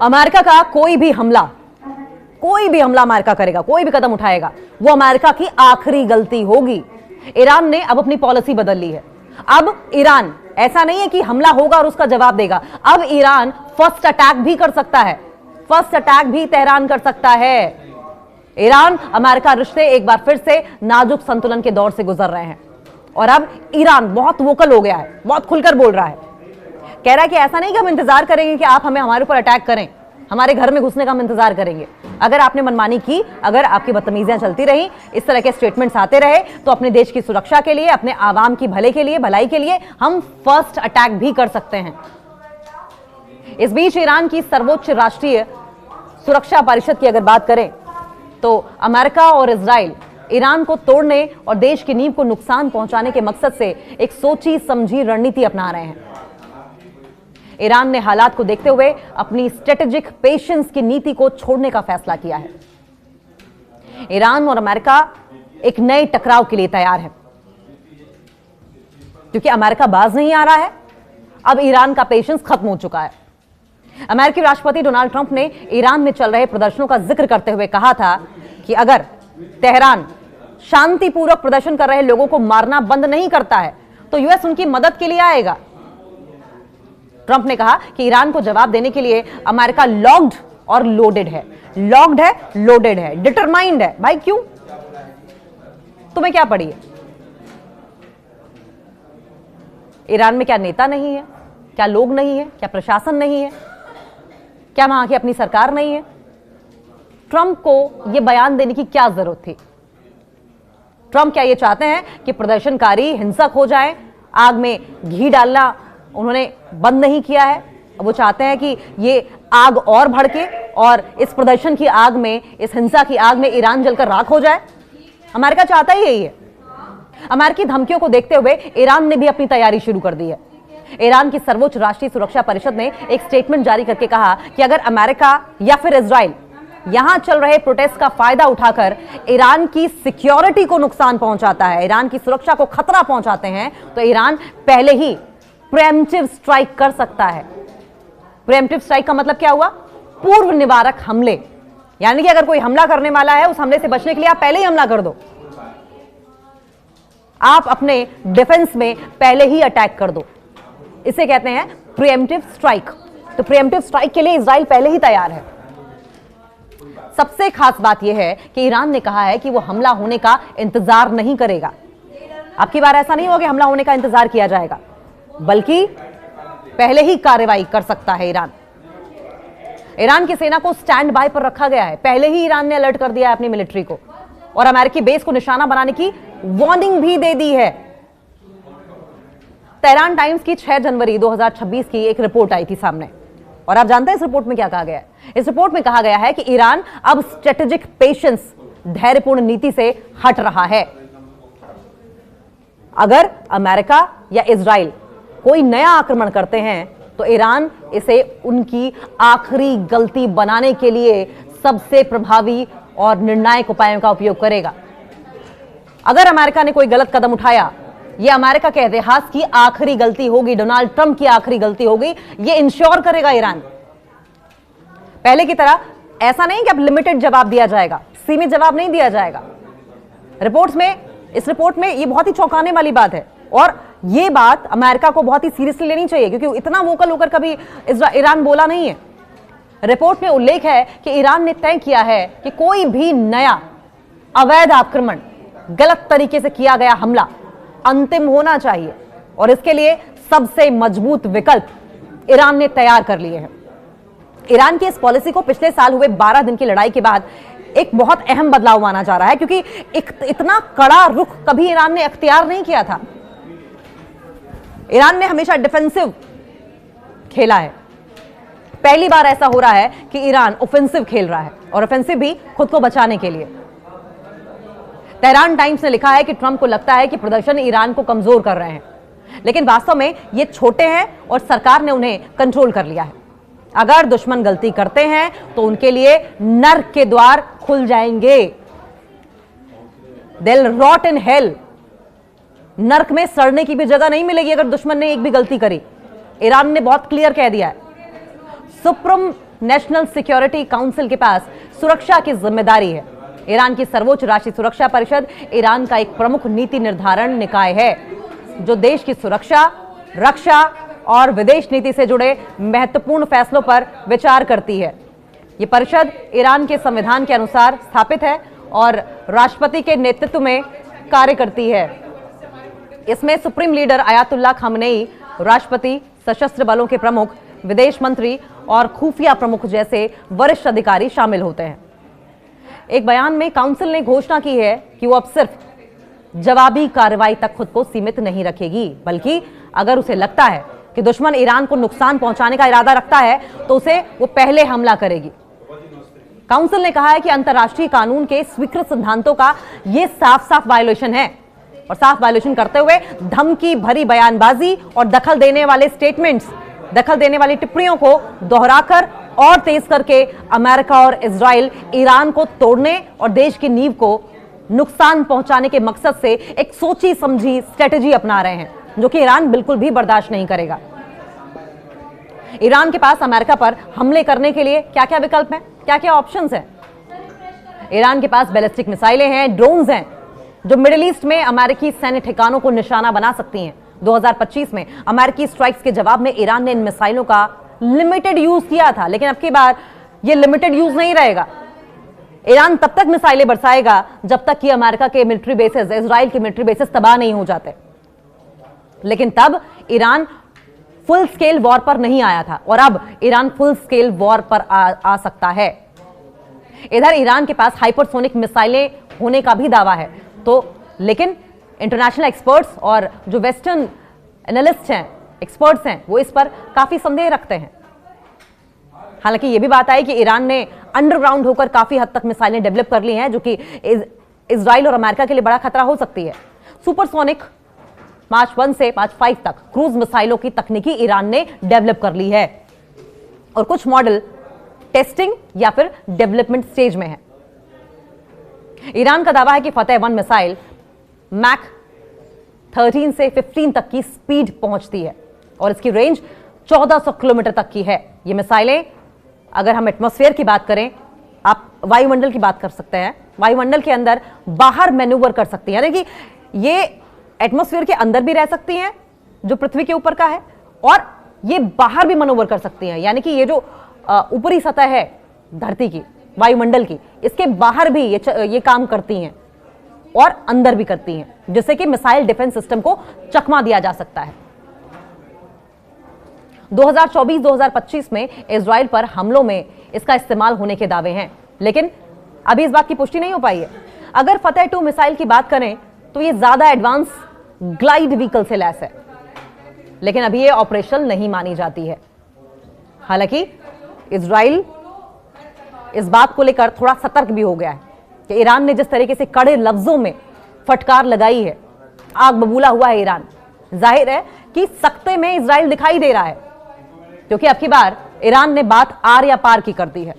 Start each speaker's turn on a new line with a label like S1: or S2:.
S1: America का कोई भी हमला अमेरिका करेगा, कोई भी कदम उठाएगा, वो अमेरिका की आखिरी गलती होगी। ईरान ने अब अपनी पॉलिसी बदल ली है। अब ईरान ऐसा नहीं है कि हमला होगा और उसका जवाब देगा, अब ईरान फर्स्ट अटैक भी कर सकता है, फर्स्ट अटैक भी तेहरान कर सकता है। ईरान अमेरिका रिश्ते एक बार फिर से नाजुक संतुलन के दौर से गुजर रहे हैं और अब ईरान बहुत वोकल हो गया है, बहुत खुलकर बोल रहा है, कह रहा है कि ऐसा नहीं कि हम इंतजार करेंगे कि आप हमें हमारे ऊपर अटैक करें, हमारे घर में घुसने का हम इंतजार करेंगे। अगर आपने मनमानी की, अगर आपकी बदतमीजियां चलती रही, इस तरह के स्टेटमेंट्स आते रहे, तो अपने देश की सुरक्षा के लिए, अपने आवाम की भले के लिए, भलाई के लिए हम फर्स्ट अटैक भी कर सकते हैं। इस बीच ईरान की सर्वोच्च राष्ट्रीय सुरक्षा परिषद की अगर बात करें तो अमेरिका और इजराइल ईरान को तोड़ने और देश की नींव को नुकसान पहुंचाने के मकसद से एक सोची समझी रणनीति अपना रहे हैं। ईरान ने हालात को देखते हुए अपनी स्ट्रेटेजिक पेशेंस की नीति को छोड़ने का फैसला किया है। ईरान और अमेरिका एक नए टकराव के लिए तैयार है, क्योंकि अमेरिका बाज नहीं आ रहा है, अब ईरान का पेशेंस खत्म हो चुका है। अमेरिकी राष्ट्रपति डोनाल्ड ट्रंप ने ईरान में चल रहे प्रदर्शनों का जिक्र करते हुए कहा था कि अगर तेहरान शांतिपूर्वक प्रदर्शन कर रहे लोगों को मारना बंद नहीं करता है तो यूएस उनकी मदद के लिए आएगा। ट्रंप ने कहा कि ईरान को जवाब देने के लिए अमेरिका लॉक्ड और लोडेड है, लॉक्ड है, लोडेड है, डिटरमाइंड है। भाई क्यों? तुम्हें क्या पड़ी है? ईरान में क्या नेता नहीं है? क्या लोग नहीं है? क्या प्रशासन नहीं है? क्या वहां की अपनी सरकार नहीं है? ट्रंप को यह बयान देने की क्या जरूरत थी? ट्रंप क्या ये चाहते हैं कि प्रदर्शनकारी हिंसक हो जाएं? आग में घी डालना उन्होंने बंद नहीं किया है, वो चाहते हैं कि ये आग और भड़के और इस प्रदर्शन की आग में, इस हिंसा की आग में ईरान जलकर राख हो जाए। अमेरिका चाहता ही यही है। अमेरिकी धमकियों को देखते हुए ईरान ने भी अपनी तैयारी शुरू कर दी है। ईरान की सर्वोच्च राष्ट्रीय सुरक्षा परिषद ने एक स्टेटमेंट जारी करके कहा कि अगर अमेरिका या फिर इजराइल यहां चल रहे प्रोटेस्ट का फायदा उठाकर ईरान की सिक्योरिटी को नुकसान पहुंचाता है, ईरान की सुरक्षा को खतरा पहुंचाते हैं, तो ईरान पहले ही प्रीएम्प्टिव स्ट्राइक कर सकता है। प्रीएम्प्टिव स्ट्राइक का मतलब क्या हुआ? पूर्व निवारक हमले, यानी कि अगर कोई हमला करने वाला है, उस हमले से बचने के लिए आप पहले ही हमला कर दो, आप अपने डिफेंस में पहले ही अटैक कर दो। इसे कहते हैं प्रीएम्प्टिव स्ट्राइक। तो प्रीएम्प्टिव स्ट्राइक के लिए इजराइल पहले ही तैयार है। सबसे खास बात यह है कि ईरान ने कहा है कि वो हमला होने का इंतजार नहीं करेगा। अब की बार ऐसा नहीं होगा कि हमला होने का इंतजार किया जाएगा, बल्कि पहले ही कार्रवाई कर सकता है ईरान। ईरान की सेना को स्टैंड बाय पर रखा गया है। पहले ही ईरान ने अलर्ट कर दिया है अपनी मिलिट्री को और अमेरिकी बेस को निशाना बनाने की वार्निंग भी दे दी है। तेहरान टाइम्स की 6 जनवरी 2026 की एक रिपोर्ट आई थी सामने, और आप जानते हैं इस रिपोर्ट में क्या कहा गया है? इस रिपोर्ट में कहा गया है कि ईरान अब स्ट्रेटेजिक पेशेंस, धैर्यपूर्ण नीति से हट रहा है। अगर अमेरिका या इजराइल कोई नया आक्रमण करते हैं तो ईरान इसे उनकी आखिरी गलती बनाने के लिए सबसे प्रभावी और निर्णायक उपायों का उपयोग करेगा। अगर अमेरिका ने कोई गलत कदम उठाया, यह अमेरिका के इतिहास की आखिरी गलती होगी, डोनाल्ड ट्रंप की आखिरी गलती होगी, यह इंश्योर करेगा ईरान। पहले की तरह ऐसा नहीं कि अब लिमिटेड जवाब दिया जाएगा, सीमित जवाब नहीं दिया जाएगा। इस रिपोर्ट में यह बहुत ही चौंकाने वाली बात है और यह बात अमेरिका को बहुत ही सीरियसली लेनी चाहिए, क्योंकि इतना वोकल होकर कभी ईरान बोला नहीं है। रिपोर्ट में उल्लेख है कि ईरान ने तय किया है कि कोई भी नया अवैध आक्रमण, गलत तरीके से किया गया हमला अंतिम होना चाहिए और इसके लिए सबसे मजबूत विकल्प ईरान ने तैयार कर लिए हैं। ईरान की इस पॉलिसी को पिछले साल हुए 12 दिन की लड़ाई के बाद एक बहुत अहम बदलाव माना जा रहा है, क्योंकि इतना कड़ा रुख कभी ईरान ने अख्तियार नहीं किया था। ईरान ने हमेशा डिफेंसिव खेला है। पहली बार ऐसा हो रहा है कि ईरान ऑफेंसिव खेल रहा है, और ऑफेंसिव भी खुद को बचाने के लिए। तेहरान टाइम्स ने लिखा है कि ट्रंप को लगता है कि प्रदर्शन ईरान को कमजोर कर रहे हैं, लेकिन वास्तव में ये छोटे हैं और सरकार ने उन्हें कंट्रोल कर लिया है। अगर दुश्मन गलती करते हैं तो उनके लिए नर्क के द्वार खुल जाएंगे। They'll rot in hell। नर्क में सड़ने की भी जगह नहीं मिलेगी अगर दुश्मन ने एक भी गलती करी। ईरान ने बहुत क्लियर कह दिया है। नेशनल सिक्योरिटी काउंसिल के पास सुरक्षा की जिम्मेदारी है। ईरान की सर्वोच्च राष्ट्रीय सुरक्षा परिषद ईरान का एक प्रमुख नीति निर्धारण निकाय है जो देश की सुरक्षा, रक्षा और विदेश नीति से जुड़े महत्वपूर्ण फैसलों पर विचार करती है। यह परिषद ईरान के संविधान के अनुसार स्थापित है और राष्ट्रपति के नेतृत्व में कार्य करती है। इसमें सुप्रीम लीडर आयतुल्लाह खामनेई, राष्ट्रपति, सशस्त्र बलों के प्रमुख, विदेश मंत्री और खुफिया प्रमुख जैसे वरिष्ठ अधिकारी शामिल होते हैं। एक बयान में काउंसिल ने घोषणा की है कि वो अब सिर्फ जवाबी कार्रवाई तक खुद को सीमित नहीं रखेगी, बल्कि अगर उसे लगता है कि दुश्मन ईरान को नुकसान पहुंचाने का इरादा रखता है तो उसे वो पहले हमला करेगी। काउंसिल ने कहा है कि अंतर्राष्ट्रीय कानून के स्वीकृत सिद्धांतों का यह साफ साफ वायलेशन है और साफ वायलेशन करते हुए धमकी भरी बयानबाजी और दखल देने वाले स्टेटमेंट्स, दखल देने वाली टिप्पणियों को दोहराकर और तेज करके अमेरिका और इजराइल ईरान को तोड़ने और देश की नींव को नुकसान पहुंचाने के मकसद से एक सोची समझी स्ट्रेटेजी अपना रहे हैं, जो कि ईरान बिल्कुल भी बर्दाश्त नहीं करेगा। ईरान के पास अमेरिका पर हमले करने के लिए क्या क्या विकल्प हैं, क्या क्या ऑप्शंस हैं? ईरान के पास बैलिस्टिक मिसाइलें हैं, ड्रोन्स हैं, जो मिडिल ईस्ट में अमेरिकी सैन्य ठिकानों को निशाना बना सकती हैं। 2025 में अमेरिकी स्ट्राइक्स के जवाब में ईरान ने इन मिसाइलों का लिमिटेड यूज किया था, लेकिन अब की बार यह लिमिटेड यूज नहीं रहेगा। ईरान तब तक मिसाइलें बरसाएगा जब तक कि अमेरिका के मिलिट्री बेसेस, इजराइल के मिलिट्री बेसेस तबाह नहीं हो जाते। लेकिन तब ईरान फुल स्केल वॉर पर नहीं आया था और अब ईरान फुल स्केल वॉर पर आ सकता है। इधर ईरान के पास हाइपरसोनिक मिसाइलें होने का भी दावा है, तो लेकिन इंटरनेशनल एक्सपर्ट्स और जो वेस्टर्न एनालिस्ट हैं, एक्सपर्ट्स हैं, वो इस पर काफी संदेह रखते हैं। हालांकि यह भी बात आई कि ईरान ने अंडरग्राउंड होकर काफी हद तक मिसाइलें डेवलप कर ली हैं, जो कि इजराइल और अमेरिका के लिए बड़ा खतरा हो सकती है। सुपरसोनिक मार्च 1 से मार्च 5 तक क्रूज मिसाइलों की तकनीकी ईरान ने डेवलप कर ली है और कुछ मॉडल टेस्टिंग या फिर डेवलपमेंट स्टेज में है। ईरान का दावा है कि फतेह 1 मिसाइल मैक 13 से 15 तक की स्पीड पहुंचती है और इसकी रेंज 1400 किलोमीटर तक की है। ये मिसाइलें, अगर हम एटमॉस्फेयर की बात करें, आप वायुमंडल की बात कर सकते हैं, वायुमंडल के अंदर बाहर मैन्यूवर कर सकती है, यानी कि ये एटमॉस्फेयर के अंदर भी रह सकती हैं जो पृथ्वी के ऊपर का है, और ये बाहर भी मैन्यूवर कर सकती हैं, यानी कि ये जो ऊपरी सतह है धरती की, वायुमंडल की, इसके बाहर भी ये काम करती हैं और अंदर भी करती हैं, जिससे कि मिसाइल डिफेंस सिस्टम को चकमा दिया जा सकता है। 2024-2025 में इजराइल पर हमलों में इसका इस्तेमाल होने के दावे हैं, लेकिन अभी इस बात की पुष्टि नहीं हो पाई है। अगर फतेह 2 मिसाइल की बात करें तो ये ज्यादा एडवांस ग्लाइड व्हीकल से लैस है, लेकिन अभी ये ऑपरेशनल नहीं मानी जाती है। हालांकि इजराइल इस बात को लेकर थोड़ा सतर्क भी हो गया है कि ईरान ने जिस तरीके से कड़े लफ्जों में फटकार लगाई है, आग बबूला हुआ है ईरान, जाहिर है कि सख्ते में इजराइल दिखाई दे रहा है, क्योंकि अब की बार ईरान ने बात आर या पार की कर दी है।